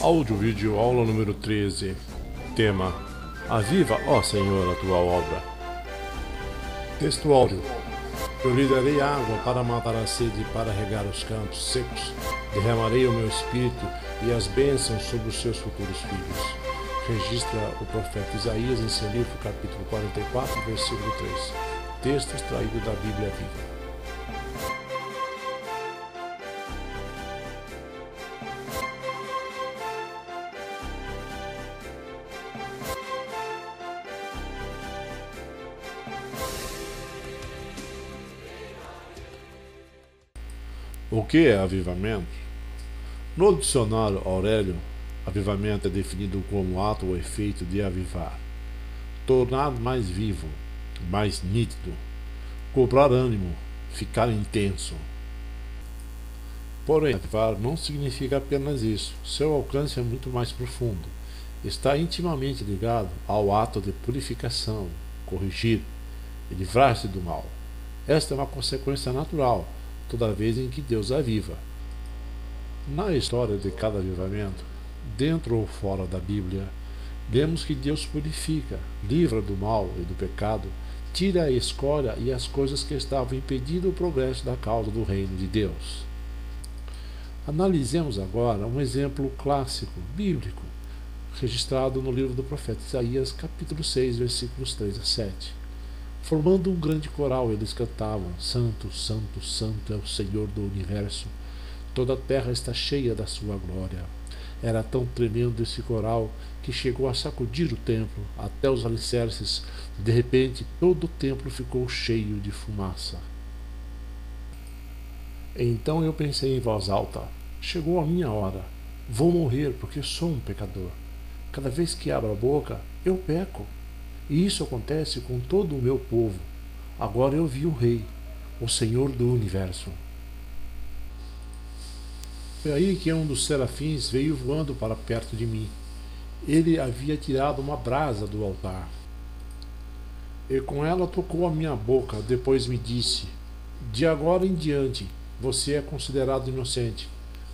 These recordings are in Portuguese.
Áudio vídeo aula número 13. Tema: Aviva, ó Senhor, a tua obra. Texto áudio: Eu lhe darei água para matar a sede e para regar os campos secos. Derramarei o meu espírito e as bênçãos sobre os seus futuros filhos. Registra o profeta Isaías em seu livro, capítulo 44, versículo 3. Texto extraído da Bíblia Viva. O que é avivamento? No dicionário Aurélio, avivamento é definido como ato ou efeito de avivar, tornar mais vivo, mais nítido, cobrar ânimo, ficar intenso. Porém, avivar não significa apenas isso. Seu alcance é muito mais profundo. Está intimamente ligado ao ato de purificação, corrigir e livrar-se do mal. Esta é uma consequência natural toda vez em que Deus aviva. Na história de cada avivamento, dentro ou fora da Bíblia, vemos que Deus purifica, livra do mal e do pecado, tira a escória e as coisas que estavam impedindo o progresso da causa do reino de Deus. Analisemos agora um exemplo clássico, bíblico, registrado no livro do profeta Isaías, capítulo 6, versículos 3 a 7. Formando um grande coral, eles cantavam: Santo, Santo, Santo é o Senhor do Universo. Toda a terra está cheia da sua glória. Era tão tremendo esse coral que chegou a sacudir o templo até os alicerces. De repente, todo o templo ficou cheio de fumaça. Então eu pensei em voz alta: chegou a minha hora. Vou morrer porque sou um pecador. Cada vez que abro a boca, eu peco. E isso acontece com todo o meu povo. Agora eu vi o Rei, o Senhor do Universo. Foi aí que um dos serafins veio voando para perto de mim. Ele havia tirado uma brasa do altar, e com ela tocou a minha boca. Depois me disse: de agora em diante você é considerado inocente,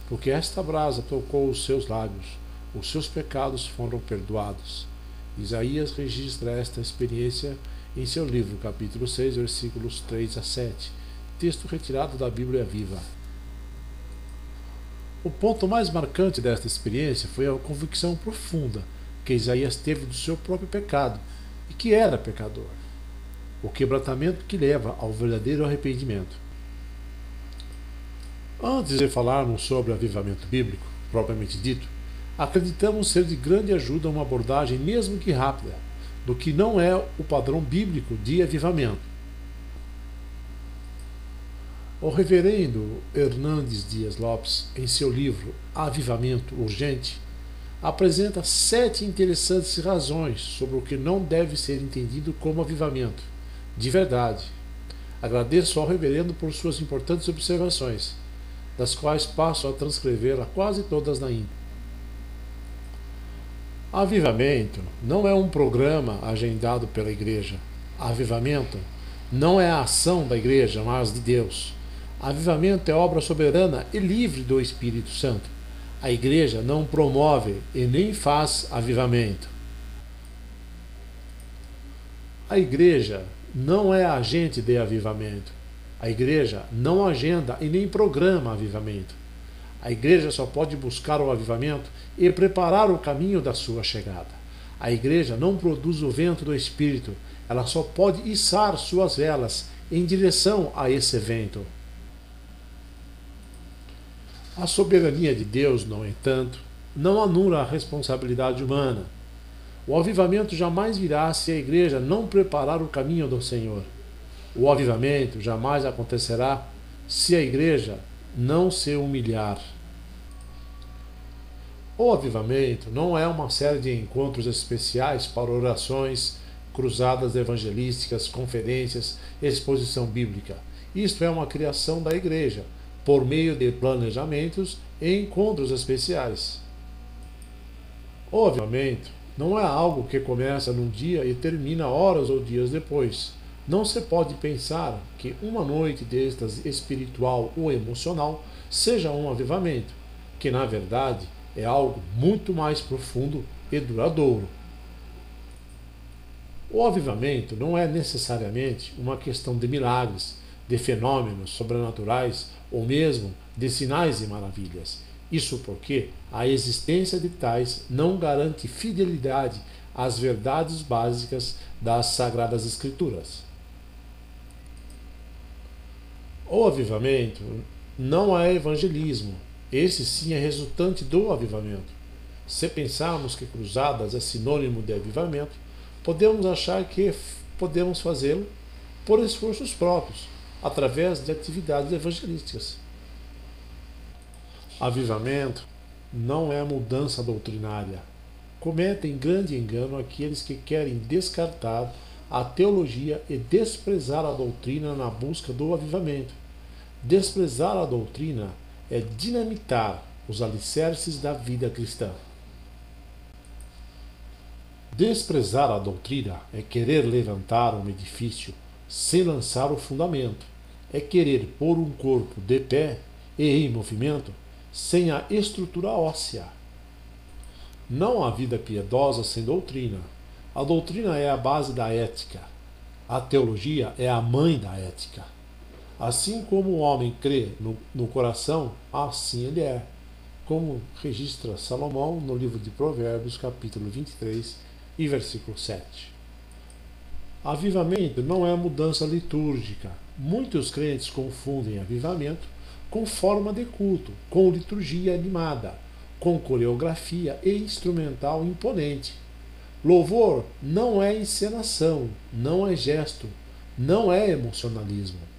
porque esta brasa tocou os seus lábios. Os seus pecados foram perdoados. Isaías registra esta experiência em seu livro, capítulo 6, versículos 3 a 7, texto retirado da Bíblia Viva. O ponto mais marcante desta experiência foi a convicção profunda que Isaías teve do seu próprio pecado e que era pecador, o quebrantamento que leva ao verdadeiro arrependimento. Antes de falarmos sobre avivamento bíblico, propriamente dito, acreditamos ser de grande ajuda uma abordagem, mesmo que rápida, do que não é o padrão bíblico de avivamento. O reverendo Hernandes Dias Lopes, em seu livro Avivamento Urgente, apresenta 7 interessantes razões sobre o que não deve ser entendido como avivamento de verdade. Agradeço ao reverendo por suas importantes observações, das quais passo a transcrevê-las quase todas na íntegra. Avivamento não é um programa agendado pela igreja. Avivamento não é a ação da igreja, mas de Deus. Avivamento é obra soberana e livre do Espírito Santo. A igreja não promove e nem faz avivamento. A igreja não é agente de avivamento. A igreja não agenda e nem programa avivamento. A igreja só pode buscar o avivamento e preparar o caminho da sua chegada. A igreja não produz o vento do Espírito, ela só pode içar suas velas em direção a esse vento. A soberania de Deus, no entanto, não anula a responsabilidade humana. O avivamento jamais virá se a igreja não preparar o caminho do Senhor. O avivamento jamais acontecerá se a igreja não se humilhar. O avivamento não é uma série de encontros especiais para orações, cruzadas evangelísticas, conferências, exposição bíblica. Isto é uma criação da igreja, por meio de planejamentos e encontros especiais. O avivamento não é algo que começa num dia e termina horas ou dias depois. Não se pode pensar que uma noite de êxtase espiritual ou emocional seja um avivamento, que na verdade é algo muito mais profundo e duradouro. O avivamento não é necessariamente uma questão de milagres, de fenômenos sobrenaturais ou mesmo de sinais e maravilhas. Isso porque a existência de tais não garante fidelidade às verdades básicas das Sagradas Escrituras. O avivamento não é evangelismo, esse sim é resultante do avivamento. Se pensarmos que cruzadas é sinônimo de avivamento, podemos achar que podemos fazê-lo por esforços próprios, através de atividades evangelísticas. Avivamento não é mudança doutrinária. Cometem grande engano aqueles que querem descartar a teologia e desprezar a doutrina na busca do avivamento. Desprezar a doutrina é dinamitar os alicerces da vida cristã. Desprezar a doutrina é querer levantar um edifício sem lançar o fundamento, é querer pôr um corpo de pé e em movimento sem a estrutura óssea. Não há vida piedosa sem doutrina. A doutrina é a base da ética. A teologia é a mãe da ética. Assim como o homem crê no coração, assim ele é. Como registra Salomão no livro de Provérbios, capítulo 23 e versículo 7. Avivamento não é mudança litúrgica. Muitos crentes confundem avivamento com forma de culto, com liturgia animada, com coreografia e instrumental imponente. Louvor não é encenação, não é gesto, não é emocionalismo.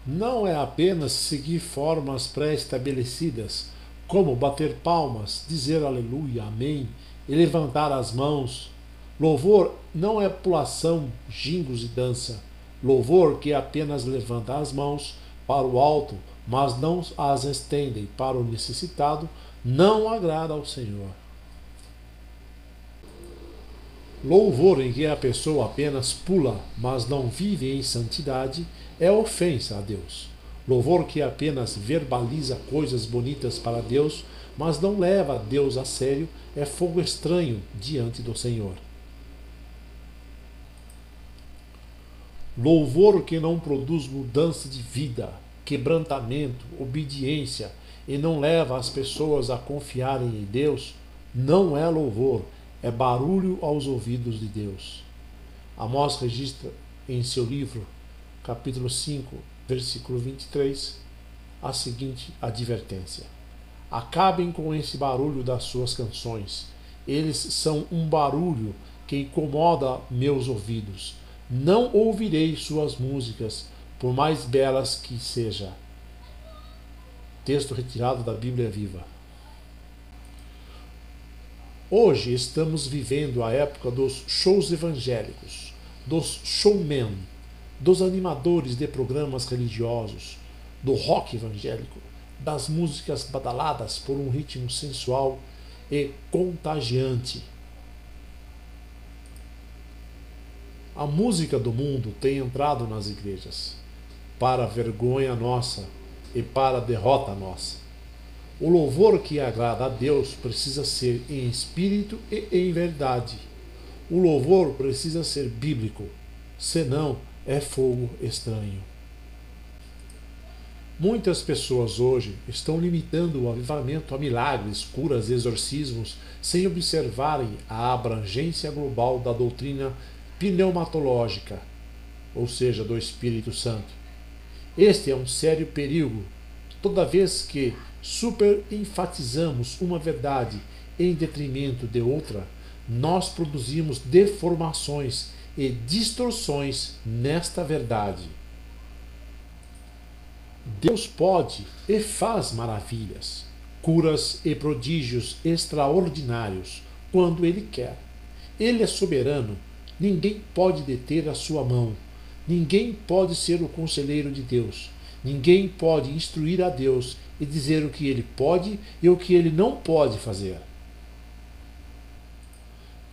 Não é apenas seguir formas pré-estabelecidas, como bater palmas, dizer aleluia, amém e levantar as mãos. Louvor não é pulação, gingos e dança. Louvor que apenas levanta as mãos para o alto, mas não as estende para o necessitado, não agrada ao Senhor. Louvor em que a pessoa apenas pula, mas não vive em santidade, é ofensa a Deus. Louvor que apenas verbaliza coisas bonitas para Deus, mas não leva a Deus a sério, é fogo estranho diante do Senhor. Louvor que não produz mudança de vida, quebrantamento, obediência e não leva as pessoas a confiarem em Deus, não é louvor, é barulho aos ouvidos de Deus. Amós registra em seu livro, capítulo 5, versículo 23, a seguinte advertência: acabem com esse barulho das suas canções. Eles são um barulho que incomoda meus ouvidos. Não ouvirei suas músicas, por mais belas que seja. Texto retirado da Bíblia Viva. Hoje estamos vivendo a época dos shows evangélicos, dos showmen, dos animadores de programas religiosos, do rock evangélico, das músicas badaladas por um ritmo sensual e contagiante. A música do mundo tem entrado nas igrejas, para a vergonha nossa e para a derrota nossa. O louvor que agrada a Deus precisa ser em espírito e em verdade. O louvor precisa ser bíblico, senão é fogo estranho. Muitas pessoas hoje estão limitando o avivamento a milagres, curas, exorcismos, sem observarem a abrangência global da doutrina pneumatológica, ou seja, do Espírito Santo. Este é um sério perigo, toda vez que superenfatizamos uma verdade em detrimento de outra, nós produzimos deformações e distorções nesta verdade. Deus pode e faz maravilhas, curas e prodígios extraordinários quando Ele quer. Ele é soberano, ninguém pode deter a sua mão, ninguém pode ser o conselheiro de Deus, ninguém pode instruir a Deus e dizer o que Ele pode e o que Ele não pode fazer.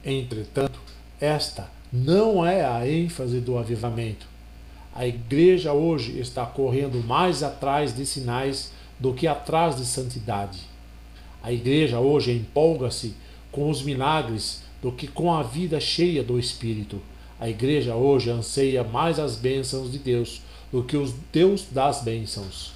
Entretanto, esta não é a ênfase do avivamento. A igreja hoje está correndo mais atrás de sinais do que atrás de santidade. A igreja hoje empolga-se com os milagres do que com a vida cheia do Espírito. A igreja hoje anseia mais as bênçãos de Deus do que o Deus das bênçãos.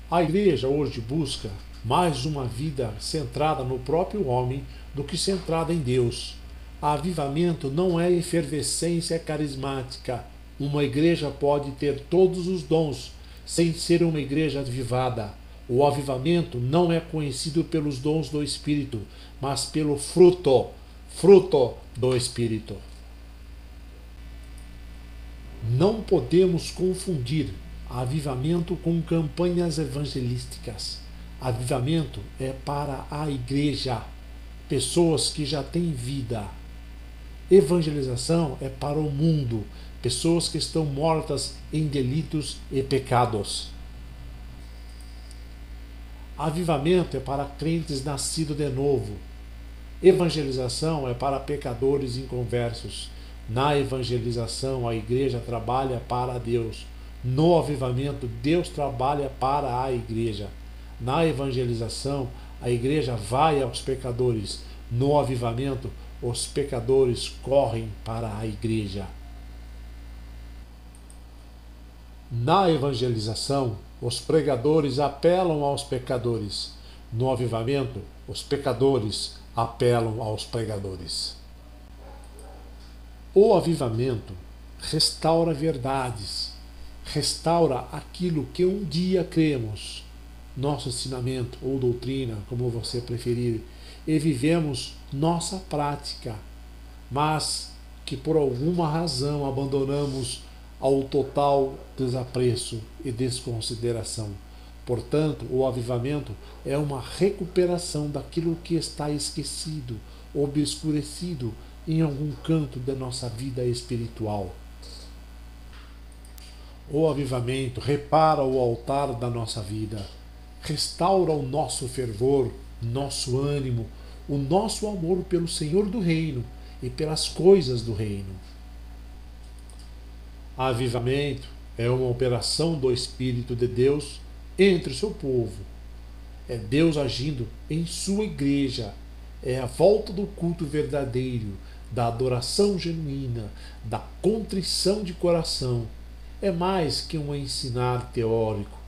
A igreja hoje busca mais uma vida centrada no próprio homem do que centrada em Deus. Avivamento não é efervescência carismática. Uma igreja pode ter todos os dons sem ser uma igreja avivada. O avivamento não é conhecido pelos dons do Espírito, mas pelo fruto do Espírito. Não podemos confundir avivamento com campanhas evangelísticas. Avivamento é para a igreja, pessoas que já têm vida. Evangelização é para o mundo, pessoas que estão mortas em delitos e pecados. Avivamento é para crentes nascidos de novo. Evangelização é para pecadores inconversos. Na evangelização, a igreja trabalha para Deus. No avivamento, Deus trabalha para a igreja. Na evangelização, a igreja vai aos pecadores. No avivamento, os pecadores correm para a igreja. Na evangelização, os pregadores apelam aos pecadores. No avivamento, os pecadores apelam aos pregadores. O avivamento restaura verdades, restaura aquilo que um dia cremos, nosso ensinamento ou doutrina, como você preferir, e vivemos nossa prática, mas que por alguma razão abandonamos ao total desapreço e desconsideração. Portanto, o avivamento é uma recuperação daquilo que está esquecido, obscurecido em algum canto da nossa vida espiritual. O avivamento repara o altar da nossa vida, restaura o nosso fervor, nosso ânimo, o nosso amor pelo Senhor do Reino e pelas coisas do Reino. Avivamento é uma operação do Espírito de Deus entre o seu povo. É Deus agindo em sua igreja. É a volta do culto verdadeiro, da adoração genuína, da contrição de coração. É mais que um ensinar teórico.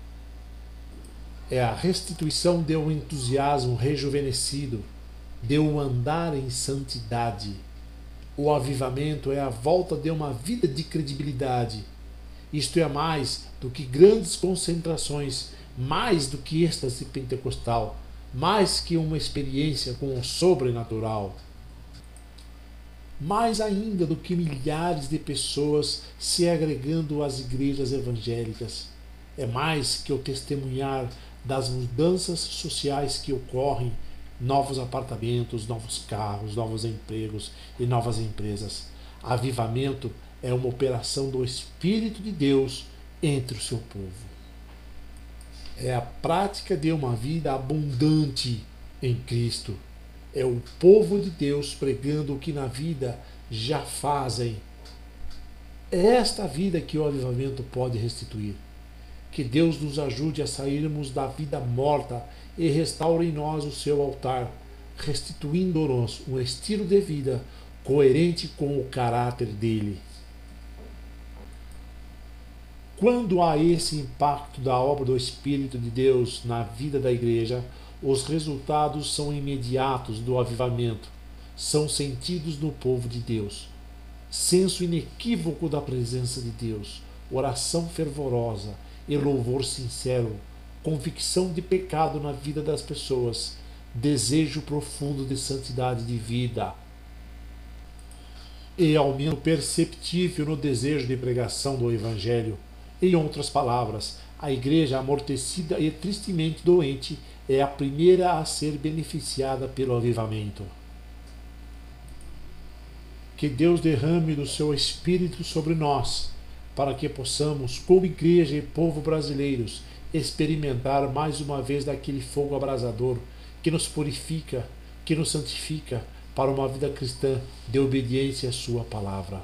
É a restituição de um entusiasmo rejuvenescido, de um andar em santidade. O avivamento é a volta de uma vida de credibilidade. Isto é mais do que grandes concentrações, mais do que êxtase pentecostal, mais que uma experiência com o sobrenatural. Mais ainda do que milhares de pessoas se agregando às igrejas evangélicas. É mais que o testemunhar das mudanças sociais que ocorrem, novos apartamentos, novos carros, novos empregos e novas empresas. Avivamento é uma operação do Espírito de Deus entre o seu povo. É a prática de uma vida abundante em Cristo. É o povo de Deus pregando o que na vida já fazem. É esta vida que o avivamento pode restituir. Que Deus nos ajude a sairmos da vida morta e restaure em nós o seu altar, restituindo-nos um estilo de vida coerente com o caráter dele. Quando há esse impacto da obra do Espírito de Deus na vida da igreja, os resultados são imediatos do avivamento, são sentidos no povo de Deus. Senso inequívoco da presença de Deus, oração fervorosa e louvor sincero, convicção de pecado na vida das pessoas, desejo profundo de santidade de vida e aumento perceptível no desejo de pregação do Evangelho. Em outras palavras, a igreja amortecida e tristemente doente é a primeira a ser beneficiada pelo avivamento. Que Deus derrame do seu Espírito sobre nós, para que possamos, como igreja e povo brasileiros, experimentar mais uma vez daquele fogo abrasador que nos purifica, que nos santifica para uma vida cristã de obediência à sua palavra.